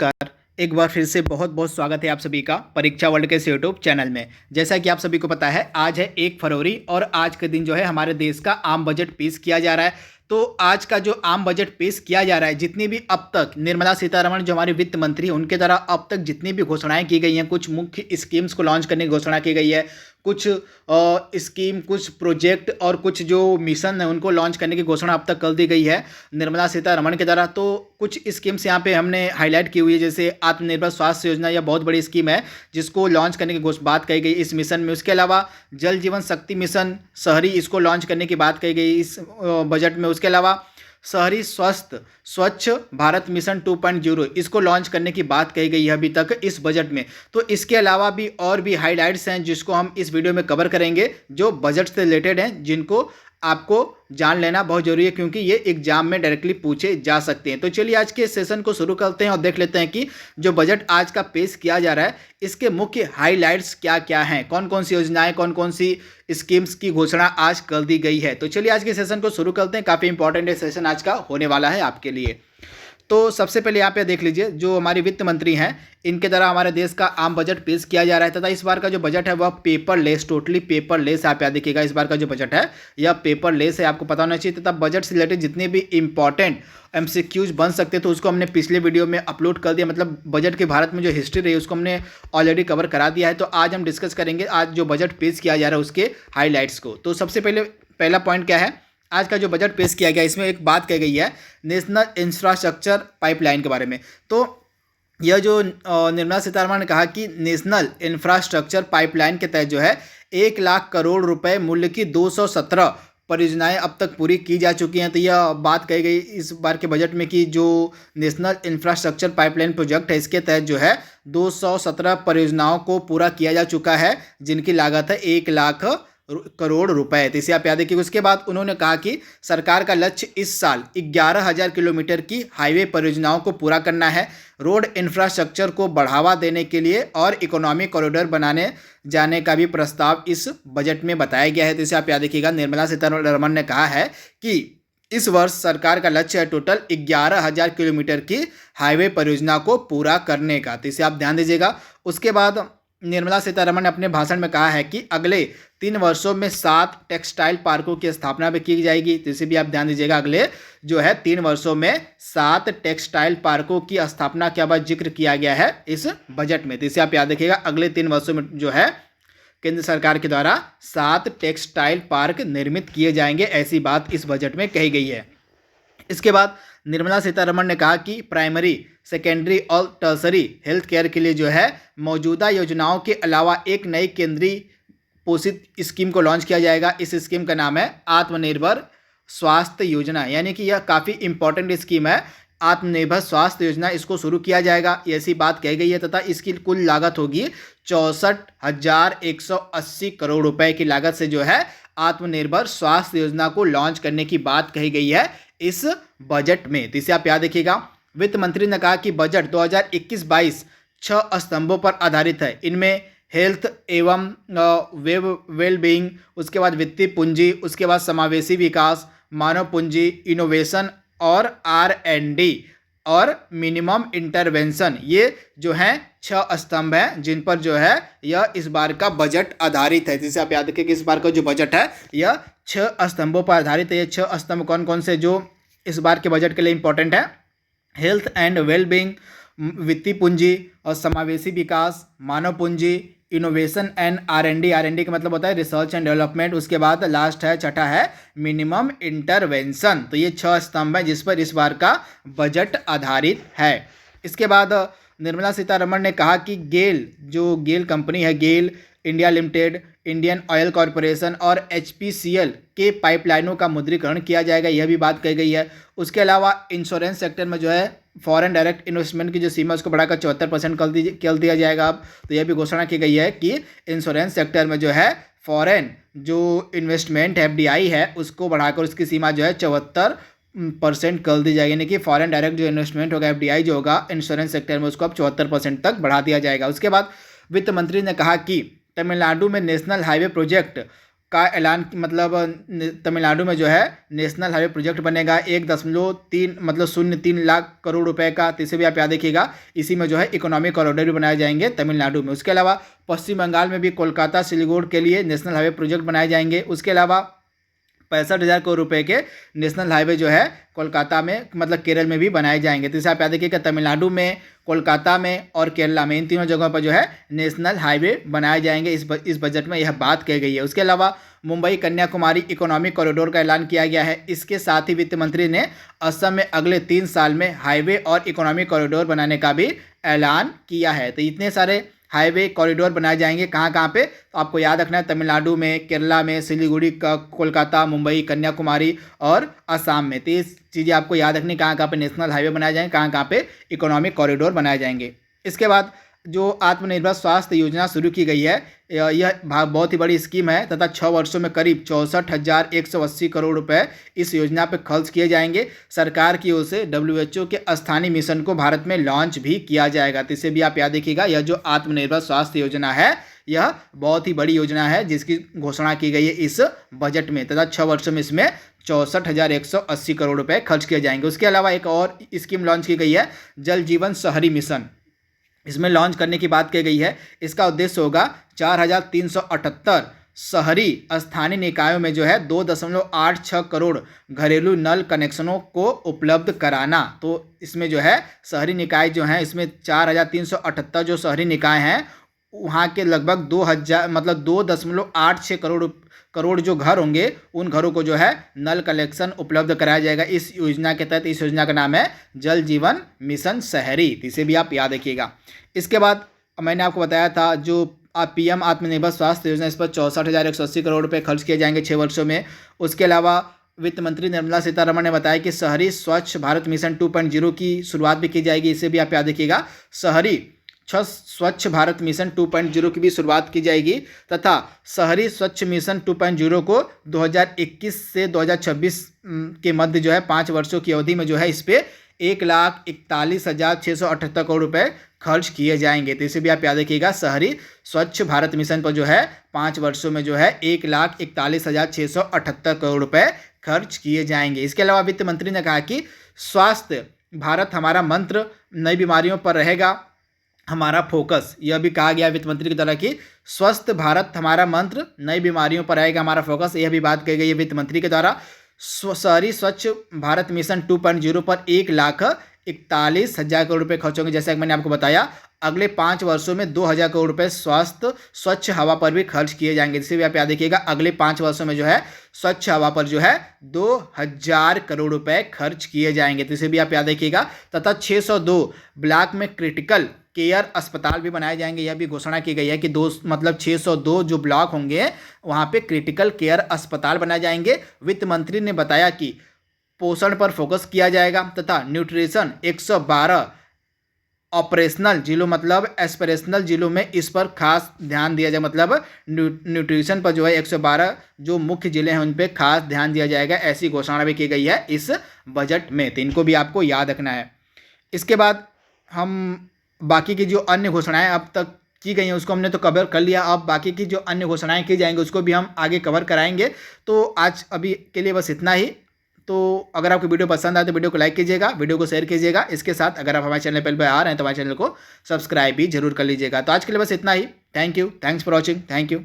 नमस्कार। एक बार फिर से बहुत बहुत स्वागत है आप सभी का परीक्षा वर्ल्ड के इस यूट्यूब चैनल में। जैसा कि आप सभी को पता है, आज है 1 फरवरी और आज के दिन जो है हमारे देश का आम बजट पेश किया जा रहा है। तो आज का जो आम बजट पेश किया जा रहा है, जितनी भी अब तक निर्मला सीतारमण जो हमारी वित्त मंत्री हैं, उनके द्वारा अब तक जितनी भी घोषणाएं की गई हैं, कुछ मुख्य स्कीम्स को लॉन्च करने की घोषणा की गई है, कुछ स्कीम, कुछ प्रोजेक्ट और कुछ जो मिशन है उनको लॉन्च करने की घोषणा अब तक कर दी गई है निर्मला सीतारमण के द्वारा। तो कुछ स्कीम्स यहाँ पे हमने हाईलाइट की हुई है, जैसे आत्मनिर्भर स्वास्थ्य योजना, यह बहुत बड़ी स्कीम है जिसको लॉन्च करने की बात कही गई इस मिशन में। उसके अलावा जल जीवन शक्ति मिशन शहरी, इसको लॉन्च करने की बात कही गई इस बजट में। उसके अलावा शहरी स्वच्छ भारत मिशन 2.0, इसको लॉन्च करने की बात कही गई है अभी तक इस बजट में। तो इसके अलावा भी और भी हाइलाइट्स हैं जिसको हम इस वीडियो में कवर करेंगे, जो बजट से रिलेटेड हैं, जिनको आपको जान लेना बहुत जरूरी है क्योंकि ये एग्जाम में डायरेक्टली पूछे जा सकते हैं। तो चलिए आज के सेशन को शुरू करते हैं और देख लेते हैं कि जो बजट आज का पेश किया जा रहा है, इसके मुख्य हाइलाइट्स क्या क्या हैं, कौन कौन सी योजनाएं, कौन कौन सी स्कीम्स की घोषणा आज कर दी गई है। तो चलिए आज के सेशन को शुरू करते हैं। काफ़ी इंपॉर्टेंट सेशन आज का होने वाला है आपके लिए। तो सबसे पहले यहाँ पे देख लीजिए, जो हमारी वित्त मंत्री हैं, इनके द्वारा हमारे देश का आम बजट पेश किया जा रहा है तथा इस बार का जो बजट है वह पेपरलेस, टोटली पेपरलेस आप यहाँ देखिएगा। इस बार का जो बजट है यह पेपरलेस है, आपको पता होना चाहिए। तथा बजट से रिलेटेड जितने भी इंपॉर्टेंट एमसीक्यूज बन सकते तो उसको हमने पिछले वीडियो में अपलोड कर दिया, मतलब बजट के भारत में जो हिस्ट्री रही उसको हमने ऑलरेडी कवर करा दिया है। तो आज हम डिस्कस करेंगे आज जो बजट पेश किया जा रहा है उसके हाईलाइट्स को। तो सबसे पहला पॉइंट क्या है, आज का जो बजट पेश किया गया इसमें एक बात कही गई है नेशनल इंफ्रास्ट्रक्चर पाइपलाइन के बारे में। तो यह जो निर्मला सीतारमण ने कहा कि नेशनल इंफ्रास्ट्रक्चर पाइपलाइन के तहत जो है 1 लाख करोड़ रुपए मूल्य की 217 परियोजनाएं अब तक पूरी की जा चुकी हैं। तो यह बात कही गई इस बार के बजट में कि जो नेशनल इंफ्रास्ट्रक्चर पाइपलाइन प्रोजेक्ट है, इसके तहत जो है 217 परियोजनाओं को पूरा किया जा चुका है, जिनकी लागत है 1 लाख करोड़ रुपए। तो इसे आप याद रखिए। उसके बाद उन्होंने कहा कि सरकार का लक्ष्य इस साल 11,000 किलोमीटर की हाईवे परियोजनाओं को पूरा करना है। रोड इंफ्रास्ट्रक्चर को बढ़ावा देने के लिए और इकोनॉमिक कॉरिडोर बनाने जाने का भी प्रस्ताव इस बजट में बताया गया है। तो इसे आप याद रखिएगा। निर्मला सीतारमण ने कहा है कि इस वर्ष सरकार का लक्ष्य है टोटल 11,000 किलोमीटर की हाईवे परियोजना को पूरा करने का। तो इसे आप ध्यान दीजिएगा। उसके बाद निर्मला सीतारमण ने अपने भाषण में कहा है कि अगले 3 वर्षों में 7 टेक्सटाइल पार्कों की स्थापना भी की जाएगी। तो इसे भी आप ध्यान दीजिएगा। अगले जो है 3 वर्षों में 7 टेक्सटाइल पार्कों की स्थापना का बाद जिक्र किया गया है इस बजट में। तो इसे आप याद रखिएगा। अगले 3 वर्षों में जो है केंद्र सरकार के द्वारा 7 टेक्सटाइल पार्क निर्मित किए जाएंगे, ऐसी बात इस बजट में कही गई है। इसके बाद निर्मला सीतारमण ने कहा कि प्राइमरी, सेकेंडरी और टर्सरी हेल्थ केयर के लिए जो है मौजूदा योजनाओं के अलावा एक नई केंद्रीय पोषित स्कीम को लॉन्च किया जाएगा। इस स्कीम का नाम है आत्मनिर्भर स्वास्थ्य योजना, यानी कि यह काफ़ी इंपॉर्टेंट स्कीम है। आत्मनिर्भर स्वास्थ्य योजना, इसको शुरू किया जाएगा, ऐसी बात कही गई है। तथा इसकी कुल लागत होगी 64,180 करोड़ रुपए की लागत से जो है आत्मनिर्भर स्वास्थ्य योजना को लॉन्च करने की बात कही गई है इस बजट में। तो इसे आप याद रखिएगा। वित्त मंत्री ने कहा कि बजट 2021-22 6 स्तंभों पर आधारित है। इनमें हेल्थ एवं वेल बीइंग, उसके बाद वित्तीय पूंजी, उसके बाद समावेशी विकास, मानव पूंजी, इनोवेशन और R&D और मिनिमम इंटरवेंशन, ये जो हैं 6 स्तंभ हैं जिन पर जो है यह इस बार का बजट आधारित है। जिसे आप याद रखिए कि इस बार का जो बजट है यह 6 स्तंभों पर आधारित है। ये 6 स्तंभ कौन कौन से जो इस बार के बजट के लिए इंपॉर्टेंट है? हेल्थ एंड वेलबींग, वित्तीय पूंजी और समावेशी विकास, मानव पूंजी, इनोवेशन एंड R&D, R&D का मतलब होता है रिसर्च एंड डेवलपमेंट। उसके बाद लास्ट है, छठा है मिनिमम इंटरवेंशन। तो ये 6 स्तंभ हैं जिस पर इस बार का बजट आधारित है। इसके बाद निर्मला सीतारमण ने कहा कि गेल कंपनी है, GAIL India limited, Indian oil corporation और HPCL के पाइपलाइनों का मुद्रीकरण किया जाएगा, यह भी बात कही गई है। उसके अलावा इंश्योरेंस सेक्टर में जो है फॉरेन डायरेक्ट इन्वेस्टमेंट की जो सीमा उसको बढ़ाकर 74% कर दिया जाएगा अब। तो यह भी घोषणा की गई है कि इंश्योरेंस सेक्टर में जो है फॉरेन जो इन्वेस्टमेंट FDI है उसको बढ़ाकर उसकी सीमा जो है 74% कर दी जाएगी, यानी कि फॉरेन डायरेक्ट जो इन्वेस्टमेंट होगा, FDI जो होगा इंश्योरेंस सेक्टर में, उसको अब 74% तक बढ़ा दिया जाएगा। उसके बाद वित्त मंत्री ने कहा कि तमिलनाडु में नेशनल हाईवे प्रोजेक्ट का ऐलान, मतलब तमिलनाडु में जो है नेशनल हाईवे प्रोजेक्ट बनेगा 1.3 मतलब 0.3 लाख करोड़ रुपए का। तो इसे भी आप याद रखिएगा। इसी में जो है इकोनॉमिक कॉरिडोर भी बनाए जाएंगे तमिलनाडु में। उसके अलावा पश्चिम बंगाल में भी कोलकाता सिलीगुड़ी के लिए नेशनल हाईवे प्रोजेक्ट बनाए जाएंगे। उसके अलावा 65,000 करोड़ रुपए के नेशनल हाईवे जो है कोलकाता में मतलब केरल में भी बनाए जाएंगे। तो इसे आप याद रखिएगा, तमिलनाडु में, कोलकाता में और केरला में, इन तीनों जगहों पर जो है नेशनल हाईवे बनाए जाएंगे। इस बजट में यह बात कही गई है। उसके अलावा मुंबई कन्याकुमारी इकोनॉमिक कॉरिडोर का ऐलान किया गया है। इसके साथ ही वित्त मंत्री ने असम में अगले 3 साल में हाईवे और इकोनॉमिक कॉरिडोर बनाने का भी ऐलान किया है। तो इतने सारे हाईवे कॉरिडोर बनाए जाएंगे कहाँ कहाँ पे, तो आपको याद रखना है तमिलनाडु में, केरला में, सिलीगुड़ी का, कोलकाता, मुंबई, कन्याकुमारी और असम में। तो ये चीज़ें आपको याद रखनी, कहाँ कहाँ पे नेशनल हाईवे बनाए जाएंगे, कहाँ कहाँ पे इकोनॉमिक कॉरिडोर बनाए जाएंगे। इसके बाद जो आत्मनिर्भर स्वास्थ्य योजना शुरू की गई है, यह बहुत ही बड़ी स्कीम है तथा 6 वर्षों में करीब 64,180 करोड़ रुपए इस योजना पर खर्च किए जाएंगे। सरकार की ओर से WHO के स्थानीय मिशन को भारत में लॉन्च भी किया जाएगा। तो इसे भी आप याद रखिएगा। यह जो आत्मनिर्भर स्वास्थ्य योजना है, यह बहुत ही बड़ी योजना है जिसकी घोषणा की गई है इस बजट में, तथा 6 वर्षों में इसमें 64,180 करोड़ रुपए खर्च किए जाएंगे। उसके अलावा एक और स्कीम लॉन्च की गई है, जल जीवन शहरी मिशन। इसमें लॉन्च करने की बात की गई है। इसका उद्देश्य होगा 4,378 शहरी स्थानीय निकायों में जो है 2.86 करोड़ घरेलू नल कनेक्शनों को उपलब्ध कराना। तो इसमें जो है शहरी निकाय जो हैं, इसमें 4,378 जो शहरी निकाय हैं, वहाँ के लगभग 2,000 मतलब 2.86 करोड़ जो घर होंगे, उन घरों को जो है नल कनेक्शन उपलब्ध कराया जाएगा इस योजना के तहत। इस योजना का नाम है जल जीवन मिशन शहरी। इसे भी आप याद रखिएगा। इसके बाद मैंने आपको बताया था जो PM आत्मनिर्भर स्वास्थ्य योजना, इस पर 64,180 करोड़ रुपए खर्च किए जाएंगे 6 वर्षों में। उसके अलावा वित्त मंत्री निर्मला सीतारमण ने बताया कि शहरी स्वच्छ भारत मिशन 2.0 की शुरुआत भी की जाएगी। इसे भी आप याद रखिएगा। शहरी स्वच्छ भारत मिशन 2.0 की भी शुरुआत की जाएगी तथा शहरी स्वच्छ मिशन 2.0 को 2021 से 2026 के मध्य जो है 5 वर्षों की अवधि में जो है इस पर 1,41,678 करोड़ रुपए खर्च किए जाएंगे। तो इसे भी आप याद रखिएगा। शहरी स्वच्छ भारत मिशन पर जो है 5 वर्षों में जो है 1,41,678 करोड़ रुपए खर्च किए जाएंगे। इसके अलावा वित्त मंत्री ने कहा कि स्वास्थ्य भारत हमारा मंत्र, नई बीमारियों पर रहेगा हमारा फोकस। यह भी कहा गया वित्त मंत्री की तरह कि स्वस्थ भारत हमारा मंत्र, नई बीमारियों पर रहेगा हमारा फोकस। यह भी बात कही गई है वित्त मंत्री के द्वारा। शहरी स्वच्छ भारत मिशन 2.0 पर 1,41,000 करोड़ रुपए खर्च होंगे। जैसा कि मैंने आपको बताया, अगले 5 वर्षों में 2,000 करोड़ रुपए स्वास्थ्य स्वच्छ हवा पर भी खर्च किए जाएंगे। इसे भी आप याद रखिएगा। अगले 5 वर्षों में जो है स्वच्छ हवा पर जो है 2,000 करोड़ रुपए खर्च किए जाएंगे। तो इसे भी आप याद रखिएगा। तथा 602 ब्लॉक में क्रिटिकल केयर अस्पताल भी बनाए जाएंगे। यह भी घोषणा की गई है कि 602 जो ब्लॉक होंगे वहाँ पे क्रिटिकल केयर अस्पताल बनाए जाएंगे। वित्त मंत्री ने बताया कि पोषण पर फोकस किया जाएगा तथा न्यूट्रिशन 112 ऑपरेशनल जिलों मतलब एस्पिरेशनल जिलों में इस पर खास ध्यान दिया जाए। मतलब न्यूट्रिशन पर जो है 112 जो मुख्य जिले हैं उन पर खास ध्यान दिया जाएगा। ऐसी घोषणा भी की गई है इस बजट में। तो इनको भी आपको याद रखना है। इसके बाद हम बाकी की जो अन्य घोषणाएं अब तक की गई हैं उसको हमने तो कवर कर लिया। अब बाकी की जो अन्य घोषणाएं की जाएंगी उसको भी हम आगे कवर कराएंगे। तो आज अभी के लिए बस इतना ही। तो अगर आपको वीडियो पसंद आए तो वीडियो को लाइक कीजिएगा, वीडियो को शेयर कीजिएगा। इसके साथ अगर आप हमारे चैनल पर आ रहे हैं तो हमारे चैनल को सब्सक्राइब भी जरूर कर लीजिएगा। तो आज के लिए बस इतना ही। Thank you, thanks for watching, thank you.